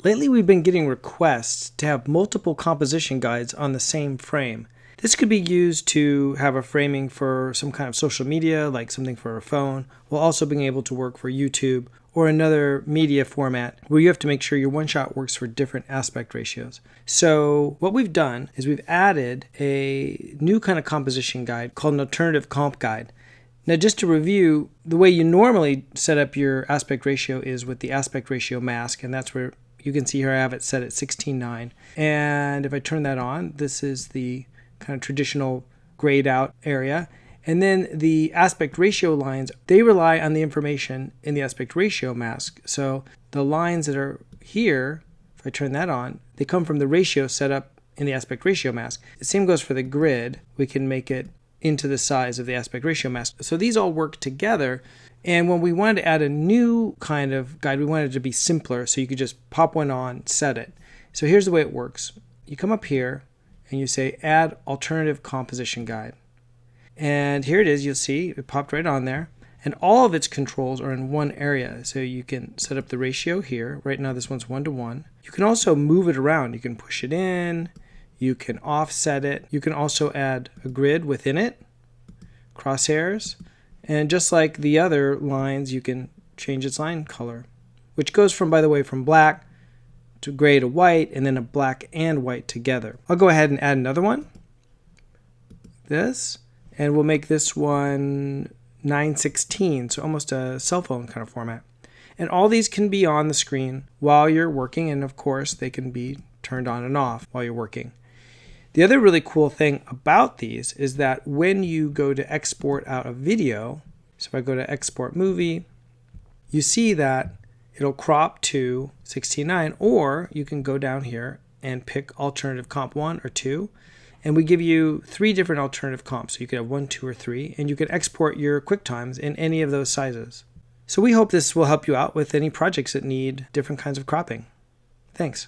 Lately, we've been getting requests to have multiple composition guides on the same frame. This could be used to have a framing for some kind of social media, like something for a phone, while also being able to work for YouTube or another media format where you have to make sure your one-shot works for different aspect ratios. So what we've done is we've added a new kind of composition guide called an alternative comp guide. Now, just to review, the way you normally set up your aspect ratio is with the aspect ratio mask, and that's where you can see here I have it set at 16:9. And if I turn that on, this is the kind of traditional grayed out area. And then the aspect ratio lines, they rely on the information in the aspect ratio mask. So the lines that are here, if I turn that on, they come from the ratio set up in the aspect ratio mask. The same goes for the grid. We can make it into the size of the aspect ratio mask. So these all work together. And when we wanted to add a new kind of guide, we wanted it to be simpler, so you could just pop one on, set it. So here's the way it works. You come up here and you say add alternative composition guide. And here it is. You'll see it popped right on there. And all of its controls are in one area. So you can set up the ratio here. Right now this one's 1:1. You can also move it around. You can push it in. You can offset it. You can also add a grid within it, crosshairs. And just like the other lines, you can change its line color, which goes from, by the way, from black to gray to white, and then a black and white together. I'll go ahead and add another one, this, and we'll make this one 9:16, so almost a cell phone kind of format. And all these can be on the screen while you're working, and of course they can be turned on and off while you're working. The other really cool thing about these is that when you go to export out a video, so if I go to export movie, you see that it'll crop to 16:9, or you can go down here and pick alternative comp 1 or 2, and we give you 3 different alternative comps. So you could have 1, 2, or 3, and you can export your QuickTimes in any of those sizes. So we hope this will help you out with any projects that need different kinds of cropping. Thanks.